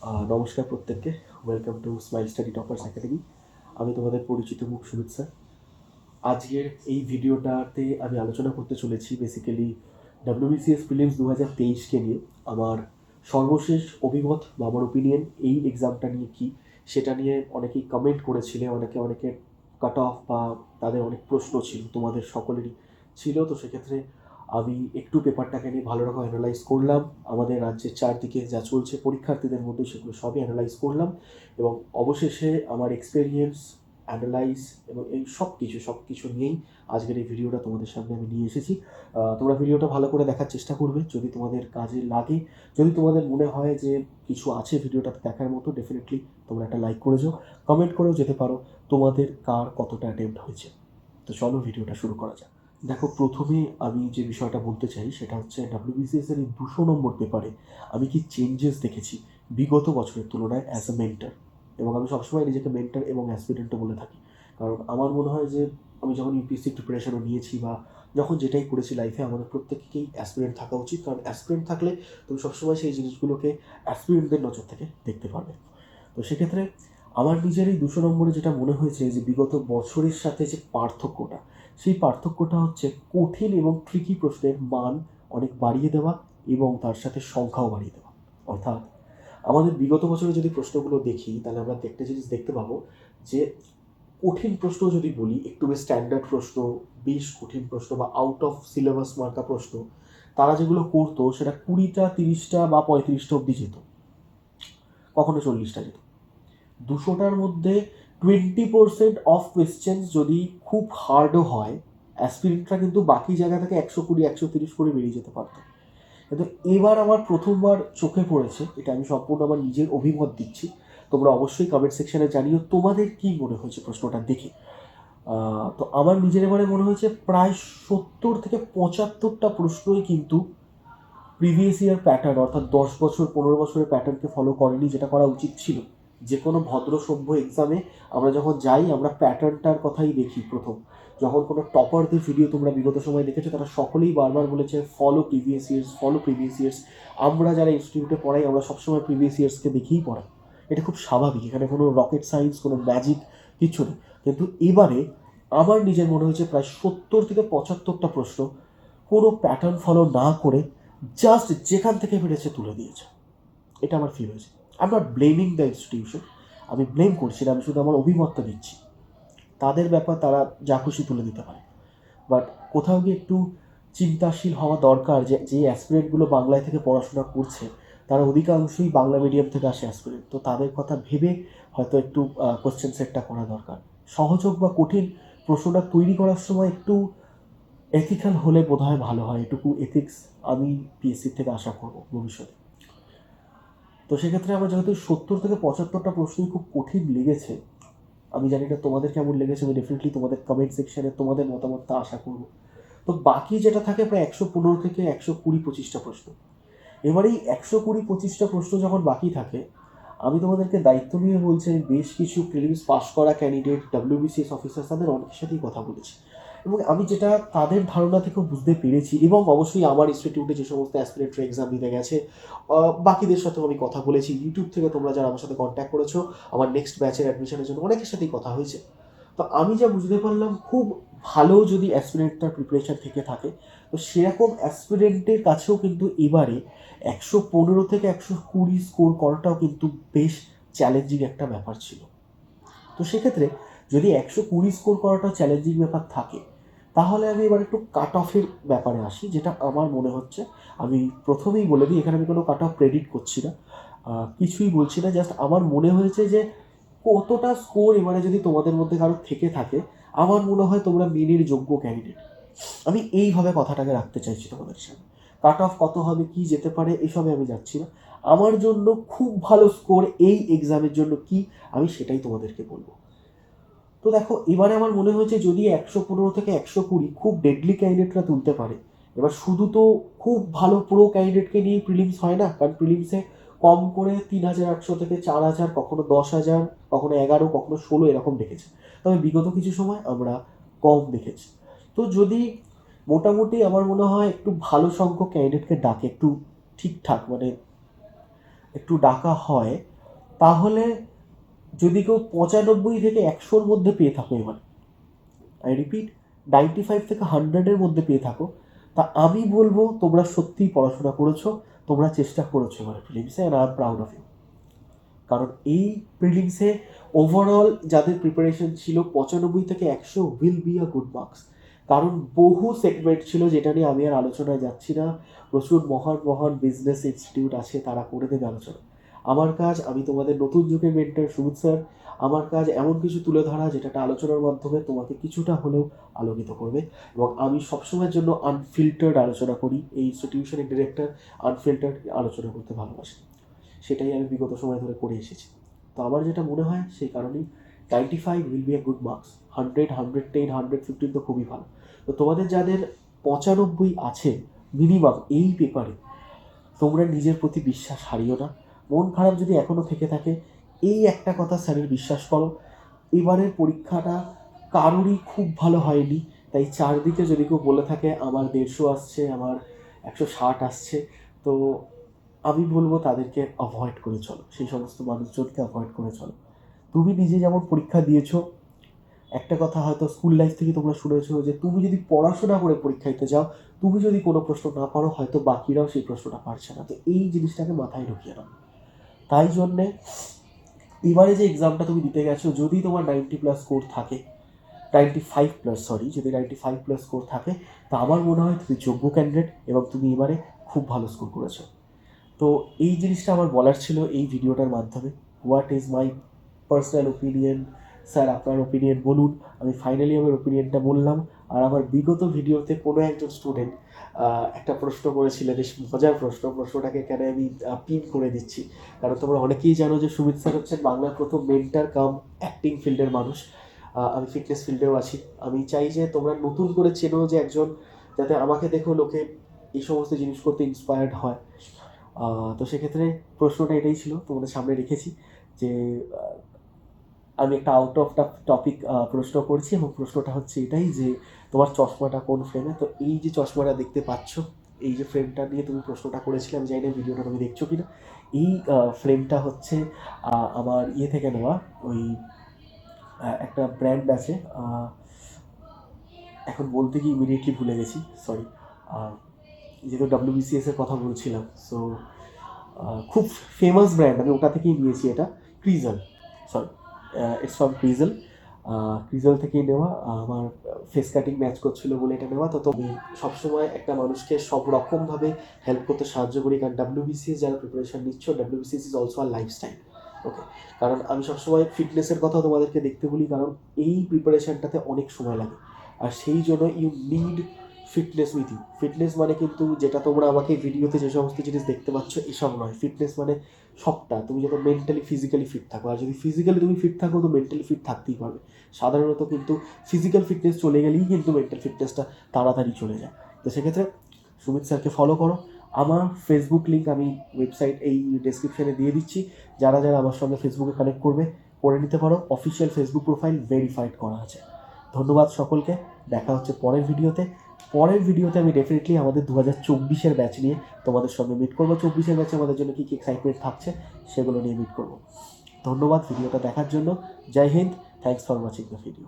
নমস্কার প্রত্যেককে। Welcome to smile study toppers academy. আমি তোমাদের পরিচিত মুখ সুমিত স্যার। আজকের এই ভিডিওটাতে আমি আলোচনা করতে চলেছি বেসিক্যালি ডাব্লিউবিসিএস প্রিলিমস 2023কে নিয়ে। আমার সর্বশেষ অভিমত বা আমার ওপিনিয়ন এই এক্সামটা নিয়ে কি সেটা নিয়ে অনেকেই কমেন্ট করেছিলে, অনেকের কাট অফ বা তাদের অনেক প্রশ্ন ছিল, তোমাদের সকলেরই ছিল। তো সেক্ষেত্রে আমি একটু পেপারটাকে নিয়ে ভালো রকম অ্যানালাইজ করলাম। আমাদের রাজ্যের চারদিকে যা চলছে পরীক্ষার্থীদের মধ্যে সেগুলো সবই অ্যানালাইজ করলাম এবং অবশেষে আমার এক্সপেরিয়েন্স, অ্যানালাইজ এবং এই সব কিছু নিয়েই আজকের এই ভিডিওটা তোমাদের সামনে আমি নিয়ে এসেছি। তোমরা ভিডিওটা ভালো করে দেখার চেষ্টা করবে। যদি তোমাদের কাজে লাগে, যদি তোমাদের মনে হয় যে কিছু আছে ভিডিওটাতে দেখার মতো, ডেফিনেটলি তোমরা একটা লাইক করে যাও, কমেন্ট করেও যেতে পারো তোমাদের কার কতটা অ্যাটেম্প্ট হয়েছে। তো চলো ভিডিওটা শুরু করা যাক। দেখো, প্রথমে আমি যে বিষয়টা বলতে চাই সেটা হচ্ছে ডাব্লিউবিসিএস এর এই 200 নম্বর পেপারে আমি কি চেঞ্জেস দেখেছি বিগত বছরের তুলনায় অ্যাজ এ মেন্টার। এবং আমি সবসময় নিজেকে মেন্টার এবং অ্যাসপিরেন্টও বলে থাকি, কারণ আমার মনে হয় যে আমি যখন ইউপিএসসি প্রিপারেশনও নিয়েছি বা যখন যেটাই করেছি লাইফে, আমাদের প্রত্যেককেই অ্যাসপিরেন্ট থাকা উচিত। কারণ অ্যাসপিরেন্ট থাকলে তুমি সবসময় সেই জিনিসগুলোকে অ্যাসপিরেন্টদের নজর থেকে দেখতে পারবে। তো সেক্ষেত্রে আমার নিজের এই 200 নম্বরে যেটা মনে হয়েছে যে বিগত বছরের সাথে যে পার্থক্যটা, সেই পার্থক্যটা হচ্ছে কঠিন এবং ট্রিকি প্রশ্নের মান অনেক বাড়িয়ে দেওয়া এবং তার সাথে সংখ্যাও বাড়িয়ে দেওয়া। অর্থাৎ আমাদের বিগত বছরে যদি প্রশ্নগুলো দেখি, তাহলে আমরা একটা জিনিস দেখতে পাবো যে কঠিন প্রশ্ন যদি বলি, একটু বেশ স্ট্যান্ডার্ড প্রশ্ন, বেশ কঠিন প্রশ্ন বা আউট অফ সিলেবাস মার্কা প্রশ্ন, তারা যেগুলো করতো সেটা 20টা 30টা বা 35টা অব্দি যেত, কখনো 40টা যেত। 200টার মধ্যে 20% অফ কোয়েশ্চেন্স যদি খুব হার্ডও হয়, অ্যাসপিরেন্টরা কিন্তু বাকি জায়গা থেকে 120 130 করে বেরিয়ে যেতে পারতো। কিন্তু এবার আমার প্রথমবার চোখে পড়েছে, এটা আমি সম্পূর্ণ আমার নিজের অভিমত দিচ্ছি, তোমরা অবশ্যই কমেন্ট সেকশনে জানিও তোমাদের কি মনে হয়েছে প্রশ্নটা দেখে। তো আমার নিজের এবারে মনে হয়েছে প্রায় 70 থেকে 75টা প্রশ্নই কিন্তু প্রিভিয়াস ইয়ার প্যাটার্ন, অর্থাৎ 10 বছর 15 বছরের প্যাটার্নকে ফলো করেনি, যেটা করা উচিত ছিল। যে কোনো ভদ্র সভ্য এক্সামে আমরা যখন যাই, আমরা প্যাটার্নটার কথাই দেখি প্রথম। যখন কোনো টপারদের ভিডিও তোমরা বিগত সময় দেখেছো, তারা সকলেই বারবার বলেছে follow previous years, follow previous years. আমরা যারা ইনস্টিটিউটে পড়াই, আমরা সবসময় প্রিভিয়াস ইয়ার্সকে দেখেই পড়াই। এটা খুব স্বাভাবিক, এখানে কোনো রকেট সায়েন্স, কোনো ম্যাজিক কিছু নেই। কিন্তু এবারে আমার নিজের মনে হয়েছে প্রায় 70 থেকে 75টা প্রশ্ন কোনো প্যাটার্ন ফলো না করে জাস্ট যেখান থেকে পেরেছে তুলে দিয়েছে। এটা আমার ফিল হয়েছে। I am not blaming the institution, আমি ব্লেম করছি না, আমি শুধু আমার অভিমতটা দিচ্ছি। তাদের ব্যাপার, তারা যা খুশি তুলে দিতে পারে। বাট কোথাও গিয়ে একটু চিন্তাশীল হওয়া দরকার যে যে অ্যাসপিরেন্টগুলো বাংলায় থেকে পড়াশোনা করছে, তারা অধিকাংশই বাংলা মিডিয়াম থেকে আসে অ্যাসপিরেন্ট। তো তাদের কথা ভেবে হয়তো একটু কোশ্চেন সেটটা করা দরকার। সহজ হোক বা কঠিন, প্রশ্নটা তৈরি করার সময় একটু এথিক্যাল হলে বোধহয় ভালো হয়। এটুকু এথিক্স আমি পিএসসি থেকে আশা করব ভবিষ্যতে। তো সেক্ষেত্রে আমার যেহেতু 70 থেকে 75টা প্রশ্নই খুব কঠিন লেগেছে, আমি জানি না তোমাদের কেমন লেগেছে, আমি ডেফিনেটলি তোমাদের কমেন্ট সেকশনে তোমাদের মতামতটা আশা করব। তো বাকি যেটা থাকে প্রায় 115 থেকে 120-25টা প্রশ্ন। এবার এই 120-25টা প্রশ্ন যখন বাকি থাকে, আমি তোমাদেরকে দায়িত্ব নিয়ে বলছি, আমি বেশ কিছু প্রিলিমস পাস করা ক্যান্ডিডেট, ডাব্লিউবিসিএস অফিসার, তাদের অনেকের সাথেই কথা বলেছি এবং আমি যেটা তাদের ধারণা থেকেও বুঝতে পেরেছি, এবং অবশ্যই আমার ইনস্টিটিউটে যে সমস্ত অ্যাসপিরেন্টরা এক্সাম দিতে গেছে, বাকিদের সাথেও আমি কথা বলেছি। ইউটিউব থেকে তোমরা যারা আমার সাথে কন্ট্যাক্ট করেছো, আমার নেক্সট ব্যাচের অ্যাডমিশনের জন্য অনেকের সাথেই কথা হয়েছে। তো আমি যা বুঝতে পারলাম, খুব ভালো যদি অ্যাসপিরেন্টটার প্রিপারেশন থেকে থাকে, তো সেরকম অ্যাসপিরেন্টের কাছেও কিন্তু এবারে 115 থেকে 120 স্কোর করাটাও কিন্তু বেশ চ্যালেঞ্জিং একটা ব্যাপার ছিল। তো সেক্ষেত্রে যদি 120 স্কোর করাটাও চ্যালেঞ্জিং ব্যাপার থাকে, তাহলে আমি এবার একটু কাট অফের ব্যাপারে আসি, যেটা আমার মনে হচ্ছে। আমি প্রথমেই বলে দিই, এখানে আমি কোনো কাট অফ প্রেডিক্ট করছি না, কিছুই বলছি না, জাস্ট আমার মনে হয়েছে যে কতটা স্কোর এবারে যদি তোমাদের মধ্যে কারো থেকে থাকে, আমার মনে হয় তোমরা মিনির যোগ্য ক্যান্ডিডেট। আমি এইভাবে কথাটাকে রাখতে চাইছি তোমাদের সামনে। কাট অফ কত হবে, কি যেতে পারে, এসবে আমি যাচ্ছি না। আমার জন্য খুব ভালো স্কোর এই এক্সামের জন্য কি, আমি সেটাই তোমাদেরকে বলবো। তো দেখো, এবারে আমার মনে হয়েছে যদি 115 থেকে 120 খুব ডেডলি ক্যান্ডিডেটরা তুলতে পারে। এবার শুধু তো খুব ভালো প্রো ক্যান্ডিডেটকে নিয়ে প্রিলিমস হয় না, কারণ প্রিলিমসে কম করে 3800 থেকে 4000, কখনো 10,000, কখনো 11, কখনো 16 এরকম দেখেছে। তবে বিগত কিছু সময় আমরা কম দেখেছি। তো যদি মোটামুটি আমার মনে হয় একটু ভালো সংখ্যক ক্যান্ডিডেটকে ডাকে, একটু ঠিকঠাক মানে একটু ডাকা হয়, তাহলে যদি কেউ 95 থেকে 100-র মধ্যে পেয়ে থাকো, এবার আই রিপিট 95 থেকে 100-এর মধ্যে পেয়ে থাকো, তা আমি বলবো তোমরা সত্যিই পড়াশোনা করেছো, তোমরা চেষ্টা করেছো এবার প্রিলিমসে, and I am proud of you. কারণ এই প্রিলিমসে ওভারঅল যাদের প্রিপারেশন ছিল 95 থেকে 100 will be a good marks. কারণ বহু সেগমেন্ট ছিল, যেটা নিয়ে আমি আর আলোচনায় যাচ্ছি না। প্রচুর মহান মহান বিজনেস ইনস্টিটিউট আছে, তারা করে দেবে আলোচনা। আমার কাজ, আমি তোমাদের নতুন যুগের মেন্টর সুমিত স্যার, আমার কাজ এমন কিছু তুলে ধরা যেটা আলোচনার মাধ্যমে তোমাকে কিছুটা হলেও আলোকিত করবে। এবং আমি সবসময়ের জন্য আনফিল্টার্ড আলোচনা করি। এই ইনস্টিটিউশনের ডিরেক্টর আনফিল্টার্ড আলোচনা করতে ভালোবাসে, সেটাই আমি বিগত সময় ধরে করে এসেছি। তো আমার যেটা মনে হয় সেই কারণেই 95 will B a good marks. 100, 110, 115 তো খুবই ভালো। তো তোমাদের যাদের 95 আছে মিনিমাম এই পেপারে, তোমরা নিজের প্রতি বিশ্বাস হারিও না। মন খারাপ যদি এখনও থেকে থাকে, এই একটা কথা স্যারের বিশ্বাস করো, এবারের পরীক্ষাটা কারোরই খুব ভালো হয়নি। তাই চারদিকে যদি কেউ বলে থাকে আমার 150 আসছে, আমার 160 আসছে, তো আমি বলবো তাদেরকে অ্যাভয়েড করে চলো, সেই সমস্ত মানুষজনকে অ্যাভয়েড করে চলো। তুমি নিজে যেমন পরীক্ষা দিয়েছো, একটা কথা হয়তো স্কুল লাইফ থেকে তোমরা শুনেছো যে তুমি যদি পড়াশোনা করে পরীক্ষা দিতে যাও, তুমি যদি কোনো প্রশ্ন না পারো, হয়তো বাকিরাও সেই প্রশ্নটা পারছে না। তো এই জিনিসটাকে মাথায় ঢুকিয়ে নাও। তাই জন্যে এবারে যে এক্সামটা তুমি দিতে গেছো, যদি তোমার 90+ স্কোর থাকে, 95+, সরি, যদি 95+ স্কোর থাকে, তা আমার মনে হয় তুমি যোগ্য ক্যান্ডিডেট এবং তুমি এবারে খুব ভালো স্কোর করেছো। তো এই জিনিসটা আমার বলার ছিল এই ভিডিওটার মাধ্যমে। What is my personal opinion? Sir আপনার ওপিনিয়ন বলুন। আমি ফাইনালি আমার ওপিনিয়নটা বললাম। আর আমার বিগত ভিডিওতে কোনো একজন স্টুডেন্ট একটা প্রশ্ন করেছিল, বেশ মজার প্রশ্নটাকে কেন আমি পিন করে দিচ্ছি, কারণ তোমরা অনেকেই জানো যে সুমিত স্যার হচ্ছেন বাংলার প্রথম মেন্টার কাম অ্যাক্টিং ফিল্ডের মানুষ। আমি ফিটনেস ফিল্ডেও আছি। আমি চাই যে তোমরা নতুন করে চেনো যে একজন, যাতে আমাকে দেখো লোকে এই সমস্ত জিনিস করতে ইন্সপায়ার্ড হয়। তো সেক্ষেত্রে প্রশ্নটা এটাই ছিল, তোমাদের সামনে রেখেছি যে আমি একটা আউট অফ দ্য টপিক প্রশ্ন করছি, এবং প্রশ্নটা হচ্ছে এটাই যে তোমার চশমাটা কোন ফ্রেমে। তো এই যে চশমাটা দেখতে পাচ্ছ, এই যে ফ্রেমটা নিয়ে তুমি প্রশ্নটা করেছিলে, আমি জানি না ভিডিওটা তুমি দেখছো কিনা। এই ফ্রেমটা হচ্ছে আমার ইয়ে থেকে নেওয়া, ওই একটা ব্র্যান্ড আছে, এখন বলতে গিয়ে ইমিডিয়েটলি ভুলে গেছি, সরি। যেহেতু WBCS এর কথা বলছিলাম, সো খুব ফেমাস ব্র্যান্ড, আমি ওটা থেকেই নিয়েছি এটা। ক্রিজল, সরি, ইটস ফ্রম ক্রিজল। ক্রিজল থেকেই নেওয়া। আমার ফেস কাটিং ম্যাচ করছিলো বলে এটা নেওয়া। তো তুমি সবসময় একটা মানুষকে সব রকমভাবে হেল্প করতে সাহায্য করি, কারণ WBCS যারা প্রিপারেশন নিচ্ছ, WBCS is also our lifestyle. Okay, কারণ আমি সবসময় ফিটনেসের কথা তোমাদেরকে দেখতে বলি, কারণ এই প্রিপারেশনটাতে অনেক সময় লাগে। আর সেই জন্য you need fitness with you. Fitness মানে কিন্তু যেটা তোমরা আমাকে ভিডিওতে যে সমস্ত জিনিস দেখতে পাচ্ছ এসব নয়। ফিটনেস মানে সবটা, তুমি যত মেন্টালি ফিজিক্যালি ফিট থাকো। আর যদি ফিজিক্যালি তুমি ফিট থাকো, তো মেন্টালি ফিট থাকতেই পারবে। সাধারণত কিন্তু ফিজিক্যাল ফিটনেস চলে গেলেই কিন্তু মেন্টাল ফিটনেসটা তাড়াতাড়ি চলে যায়। তো সেক্ষেত্রে সুমিত স্যারকে ফলো করো। আমার ফেসবুক লিঙ্ক আমি ওয়েবসাইট এই ডেসক্রিপশানে দিয়ে দিচ্ছি। যারা যারা আমার সঙ্গে ফেসবুকে কানেক্ট করবে, করে নিতে পারো। অফিসিয়াল ফেসবুক প্রোফাইল ভেরিফাইড করা আছে। ধন্যবাদ সকলকে। দেখা হচ্ছে পরের ভিডিওতে আমি ডেফিনেটলি আমাদের 2024-এর ব্যাচ নিয়ে তোমাদের সঙ্গে মিট করবো। 24-এর ব্যাচে আমাদের জন্য কী কী এক্সাইটমেন্ট থাকছে সেগুলো নিয়ে মিট করবো। ধন্যবাদ ভিডিওটা দেখার জন্য। জয় হিন্দ। Thanks for watching the video.